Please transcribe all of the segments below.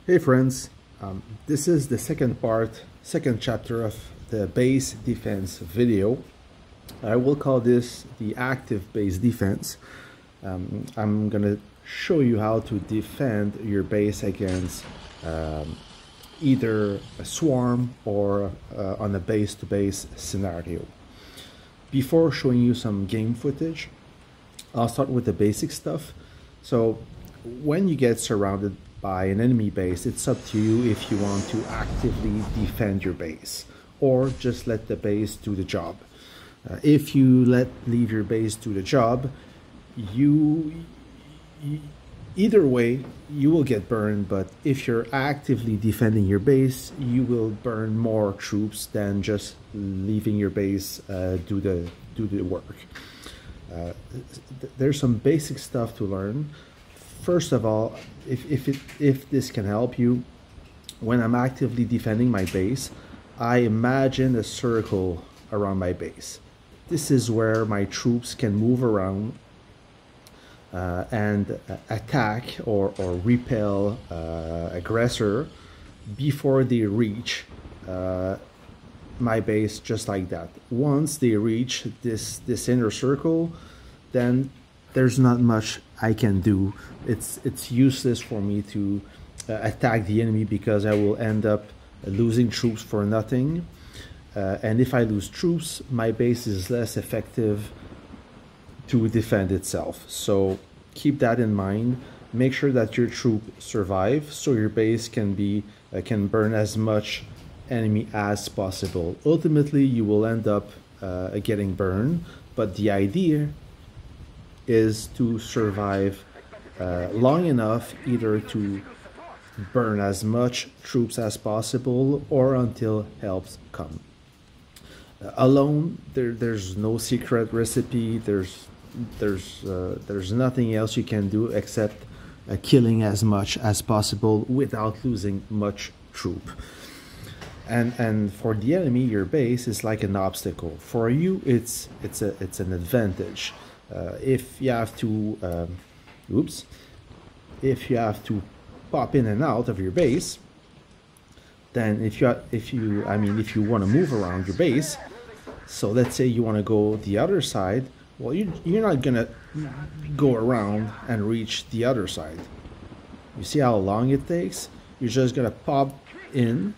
Hey friends, this is the second chapter of the base defense video. I will call this the active base defense. I'm gonna show you how to defend your base against either a swarm or on a base-to-base scenario. Before showing you some game footage, I'll start with the basic stuff. So when you get surrounded by an enemy base, it's up to you if you want to actively defend your base or just let the base do the job. If you leave your base do the job, either way you will get burned, but if you're actively defending your base, you will burn more troops than just leaving your base do the work. There's some basic stuff to learn. First of all, if this can help you, when I'm actively defending my base, I imagine a circle around my base. This is where my troops can move around and attack or repel aggressor before they reach my base, just like that. Once they reach this inner circle, then there's not much I can do. It's useless for me to attack the enemy because I will end up losing troops for nothing. And if I lose troops, my base is less effective to defend itself. So keep that in mind. Make sure that your troop survive so your base can burn as much enemy as possible. Ultimately, you will end up getting burned, but the idea is to survive long enough either to burn as much troops as possible or until helps come. Alone, there's no secret recipe. There's nothing else you can do except killing as much as possible without losing much troop. And for the enemy, your base is like an obstacle. For you, it's an advantage. If you have to if you have to pop in and out of your base, then if you want to move around your base, so let's say you want to go the other side, well, you're not gonna go around and reach the other side. You see how long it takes? You're just gonna pop in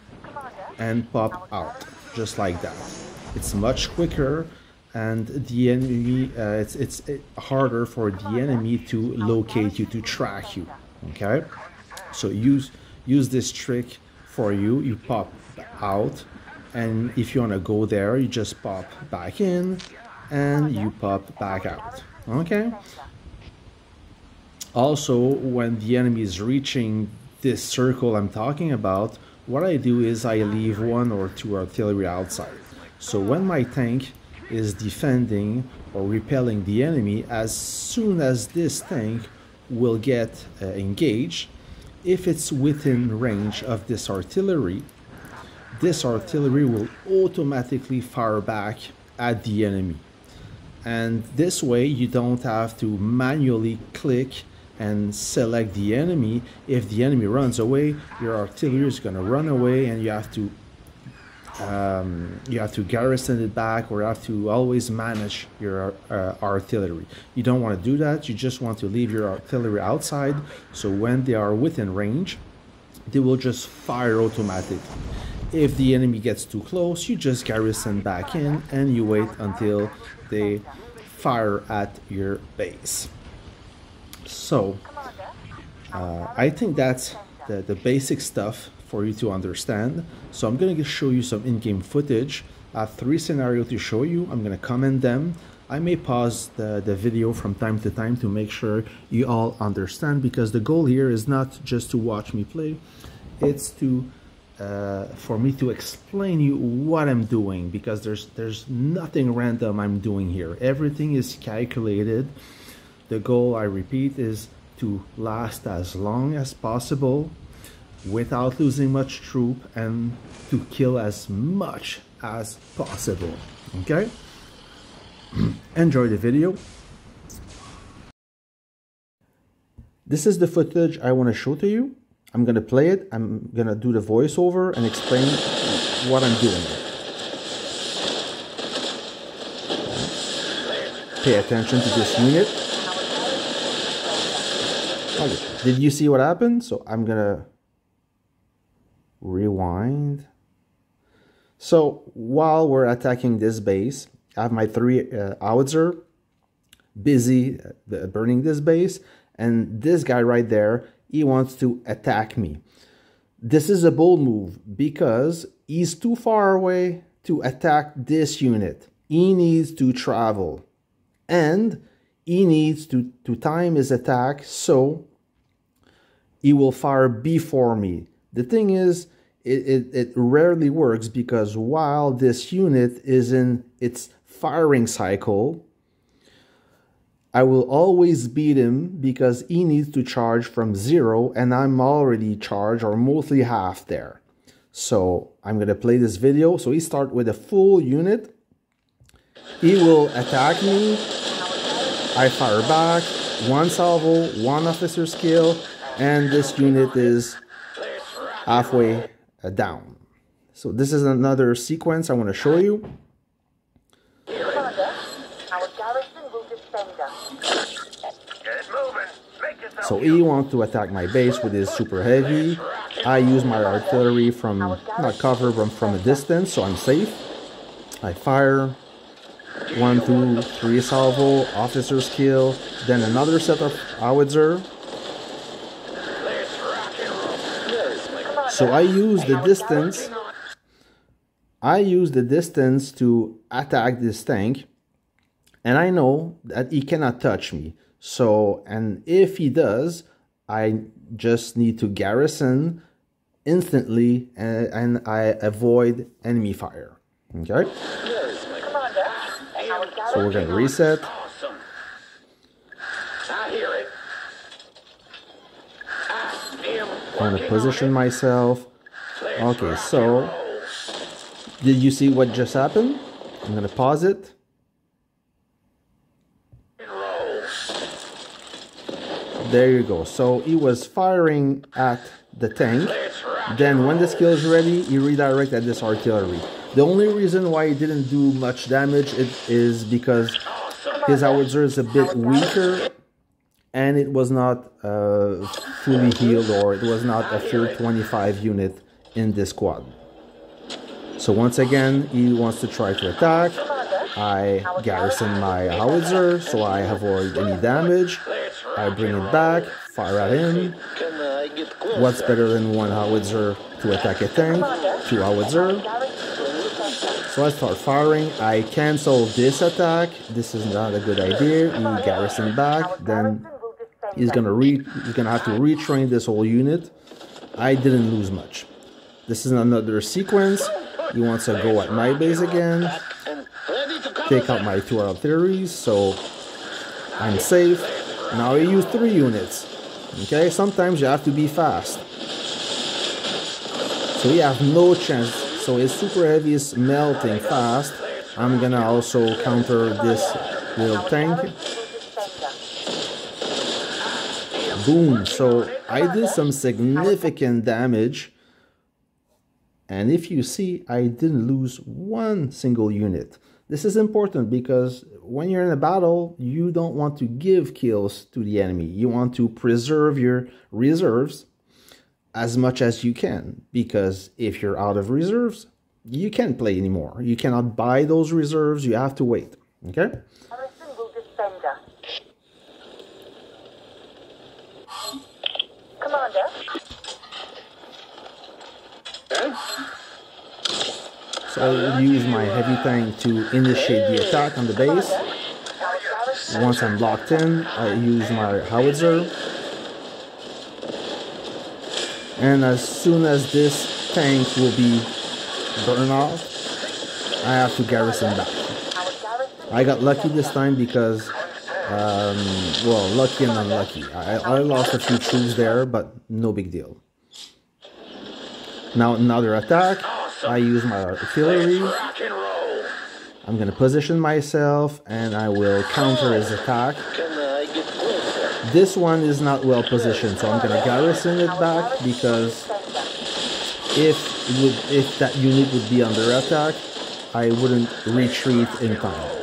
and pop out, just like that. It's much quicker, and the enemy, it's harder for the enemy to locate you, to track you. Okay, so use this trick for you. You pop out, and if you want to go there, you just pop back in and you pop back out. Okay, also when the enemy is reaching this circle I'm talking about, what I do is I leave 1 or 2 artillery outside. So when my tank is defending or repelling the enemy, as soon as this tank will get engaged, if it's within range of this artillery will automatically fire back at the enemy. And this way you don't have to manually click and select the enemy. If the enemy runs away, your artillery is going to run away, and you have to garrison it back, or you have to always manage your artillery. You don't want to do that. You just want to leave your artillery outside, so when they are within range, they will just fire automatically. If the enemy gets too close, you just garrison back in and you wait until they fire at your base. So I think that's the basic stuff for you to understand. So I'm going to show you some in-game footage. I have 3 scenarios to show you. I'm going to comment them. I may pause the video from time to time to make sure you all understand, because the goal here is not just to watch me play. It's to for me to explain you what I'm doing, because there's nothing random I'm doing here. Everything is calculated. The goal, I repeat, is to last as long as possible without losing much troop and to kill as much as possible. Okay? Enjoy the video. This is the footage I want to show to you. I'm gonna play it. I'm gonna do the voiceover and explain what I'm doing. Pay attention to this unit. Okay. Did you see what happened? So I'm gonna rewind. So while we're attacking this base, I have my 3 howitzer busy burning this base, and this guy right there, he wants to attack me. This is a bold move because he's too far away to attack this unit. He needs to travel, and he needs to time his attack so he will fire before me. The thing is, it rarely works because while this unit is in its firing cycle, I will always beat him because he needs to charge from 0 and I'm already charged or mostly half there. So I'm going to play this video. So he starts with a full unit. He will attack me. I fire back. 1 salvo, 1 officer skill, and this unit is halfway down. So this is another sequence I want to show you. So he wants to attack my base with his super heavy. I use my artillery from, not cover, but from a distance, so I'm safe. I fire. 1, 2, 3 salvo, officer's kill, then another set of howitzer. So I use the distance. To attack this tank, and I know that he cannot touch me. So, and if he does, I just need to garrison instantly, and I avoid enemy fire. Okay? So we're going to reset. I'm going to position myself. Okay, so did you see what just happened? I'm going to pause it. There you go. So he was firing at the tank. Then when the skill is ready, he redirects at this artillery. The only reason why he didn't do much damage is because his howitzer is a bit weaker and it was not fully healed, or it was not a full 25 unit in this squad. So once again, he wants to try to attack. I garrison my howitzer so I avoid any damage. I bring it back, fire at him. What's better than 1 howitzer to attack a tank? 2 howitzer. So I start firing. I cancel this attack. This is not a good idea. He garrison back. Then he's gonna have to retrain this whole unit. I didn't lose much. This is another sequence. He wants to go at my base again. Take out my 2 artilleries, so I'm safe. Now I use 3 units. Okay, sometimes you have to be fast. So we have no chance. So his super heavy is melting fast. I'm gonna also counter this little tank. Boom. So I did some significant damage. And if you see, I didn't lose 1 single unit. This is important because when you're in a battle, you don't want to give kills to the enemy. You want to preserve your reserves as much as you can, because if you're out of reserves, you can't play anymore. You cannot buy those reserves. You have to wait. Okay? Commander. So I will use my heavy tank to initiate the attack on the base. Once I'm locked in, I use my howitzer. And as soon as this tank will be burned off, I have to garrison back. I got lucky this time because, well, lucky and unlucky. I lost a few troops there, but no big deal. Now another attack. I use my artillery. I'm going to position myself and I will counter his attack. This one is not well positioned, so I'm going to garrison it back, because if that unit would be under attack, I wouldn't retreat in time.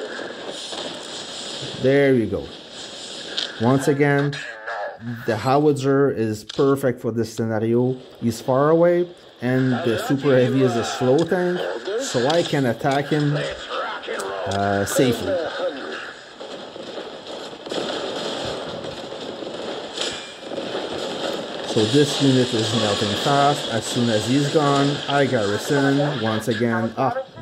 There you go. Once again, the howitzer is perfect for this scenario. He's far away, and the super heavy is a slow tank, so I can attack him safely. So this unit is melting fast. As soon as he's gone, I garrison once again.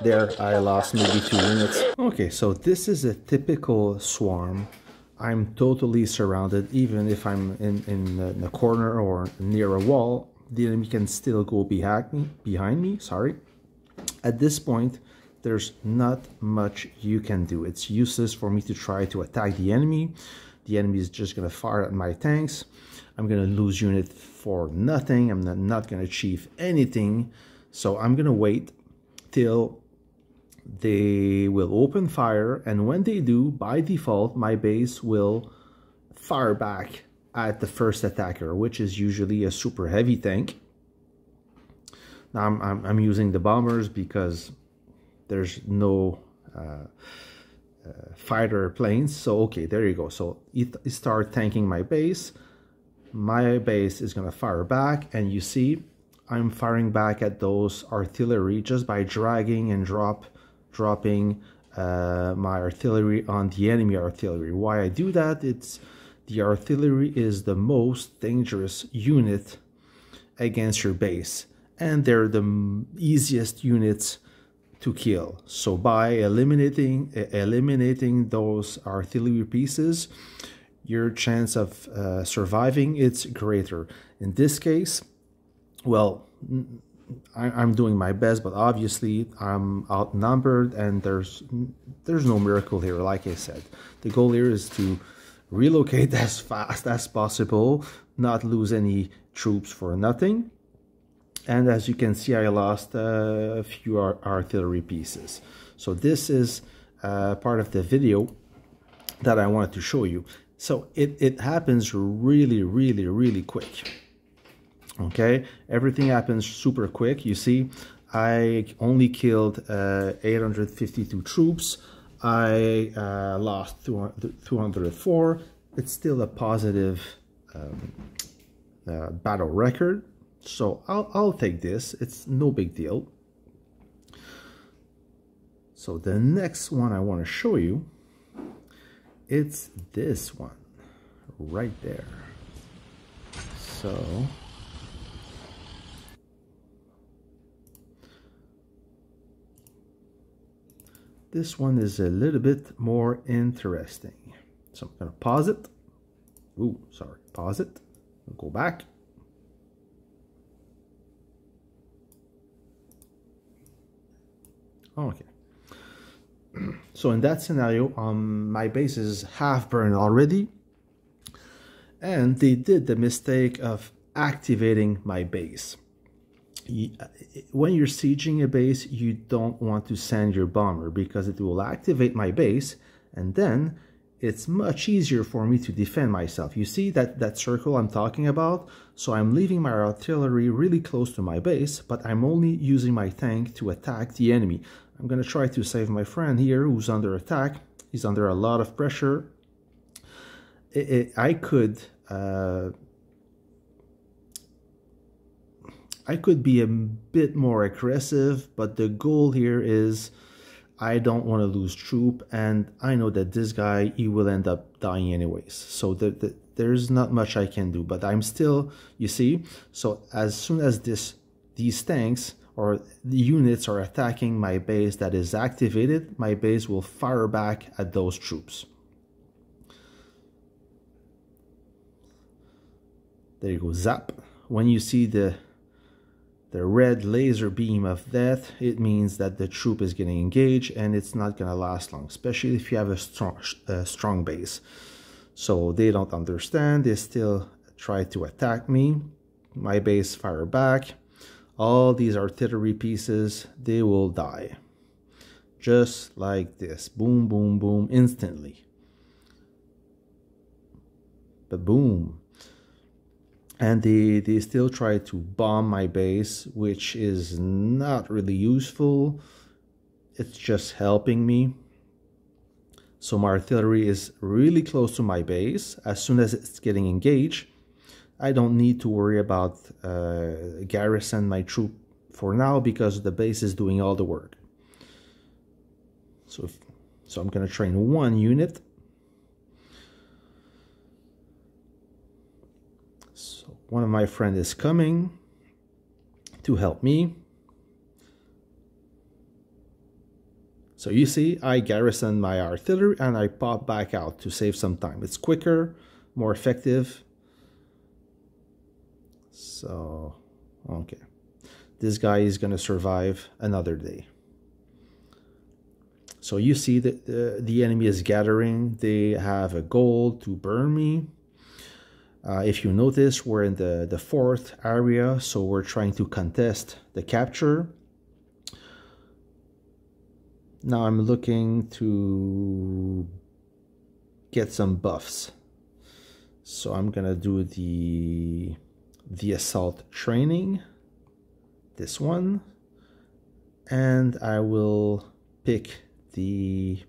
There I lost maybe 2 units. Okay, so this is a typical swarm. I'm totally surrounded. Even if I'm in the corner or near a wall, the enemy can still go behind me. Sorry. At this point, there's not much you can do. It's useless for me to try to attack the enemy. The enemy is just going to fire at my tanks. I'm going to lose unit for nothing. I'm not going to achieve anything. So I'm going to wait till they will open fire. And when they do, by default, my base will fire back at the first attacker, which is usually a super heavy tank. Now I'm using the bombers because there's no fighter planes. So okay, there you go. So it start tanking my base. My base is going to fire back, and you see I'm firing back at those artillery just by dragging and dropping my artillery on the enemy artillery. Why I do that? It's the artillery is the most dangerous unit against your base, and they're the easiest units to kill. So by eliminating those artillery pieces, your chance of surviving it's greater. In this case, well, I'm doing my best, but obviously I'm outnumbered, and there's no miracle here. Like I said, the goal here is to relocate as fast as possible, not lose any troops for nothing. And as you can see, I lost a few artillery pieces. So this is part of the video that I wanted to show you. So it happens really quick. Okay, everything happens super quick. You see, I only killed 852 troops. I lost 204. It's still a positive battle record. So I'll take this. It's no big deal. So the next one I want to show you, it's this one right there. So this one is a little bit more interesting. So I'm going to pause it. Ooh, sorry, pause it. Go back. Okay. So in that scenario, my base is half burned already, and they did the mistake of activating my base. When you're sieging a base, you don't want to send your bomber, because it will activate my base, and then it's much easier for me to defend myself. You see that circle I'm talking about? So I'm leaving my artillery really close to my base, but I'm only using my tank to attack the enemy. I'm going to try to save my friend here who's under attack. He's under a lot of pressure. I could be a bit more aggressive, but the goal here is I don't want to lose troop, and I know that this guy, he will end up dying anyways. So there's not much I can do, but I'm still, you see, so as soon as these tanks or the units are attacking my base that is activated, my base will fire back at those troops. There you go, zap. When you see the red laser beam of death, it means that the troop is getting engaged, and it's not going to last long, especially if you have a strong base. So they don't understand. They still try to attack me. My base fire back. All these artillery pieces, they will die. Just like this. Boom, boom, boom, instantly. But boom. And they still try to bomb my base, which is not really useful. It's just helping me. So my artillery is really close to my base. As soon as it's getting engaged, I don't need to worry about garrison my troop for now, because the base is doing all the work. So I'm going to train one unit. So one of my friends is coming to help me. So you see, I garrison my artillery and I pop back out to save some time. It's quicker, more effective. So, okay. This guy is going to survive another day. So you see that the enemy is gathering. They have a goal to burn me. If you notice, we're in the fourth area, so we're trying to contest the capture. Now I'm looking to get some buffs. So I'm gonna do the assault training, this one, and I will pick the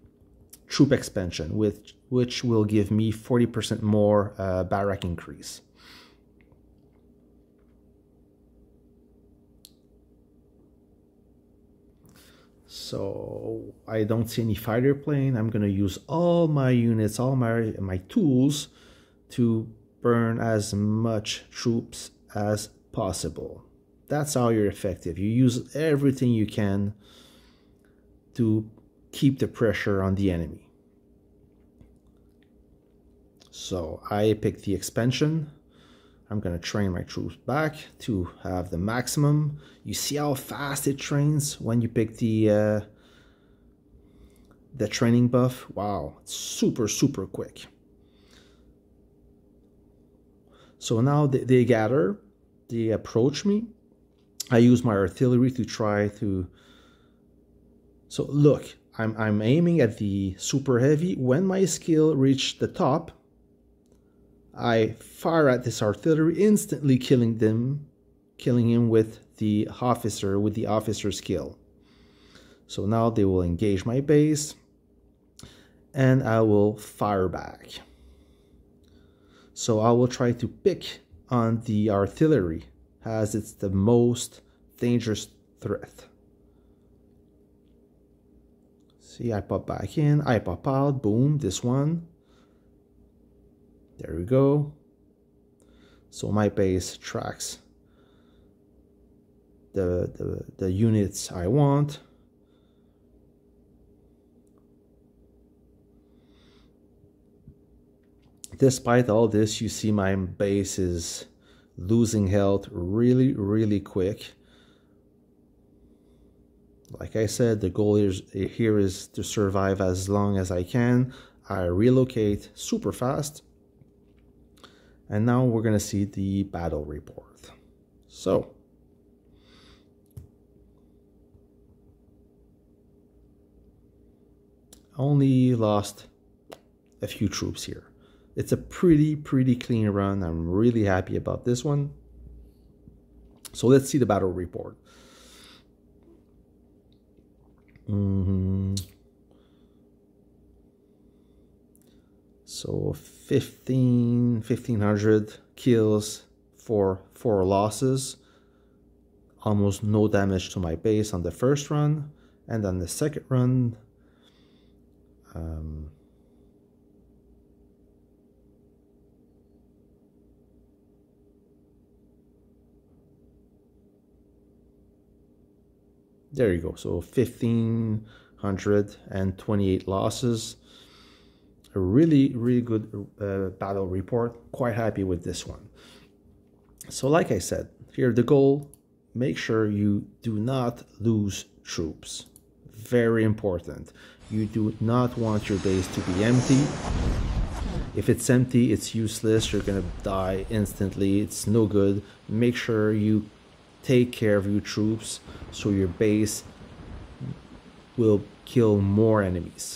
troop expansion, which will give me 40% more barrack increase. So I don't see any fighter plane. I'm gonna use all my units, all my tools to burn as much troops as possible. That's how you're effective. You use everything you can to keep the pressure on the enemy. So I picked the expansion. I'm gonna train my troops back to have the maximum. You see how fast it trains when you pick the training buff? Wow, it's super quick. So now they gather, they approach me. I use my artillery to try to... So look, I'm aiming at the super heavy. When my skill reached the top, I fire at this artillery, instantly killing him with the officer skill. So now they will engage my base, and I will fire back. So I will try to pick on the artillery, as it's the most dangerous threat. See, I pop back in, I pop out, boom, this one. There we go. So my base tracks the units I want. Despite all this, you see my base is losing health really quick. Like I said, the goal here is to survive as long as I can. I relocate super fast. And now we're going to see the battle report. So, only lost a few troops here. It's a pretty clean run. I'm really happy about this one. So let's see the battle report. So 1500 kills for 4 losses. Almost no damage to my base on the first run. And on the second run, there you go. So 1528 losses. A really good battle report. Quite happy with this one. So like I said, here the goal, make sure you do not lose troops. Very important. You do not want your base to be empty. If it's empty, it's useless. You're gonna die instantly. It's no good. Make sure you take care of your troops so your base will kill more enemies.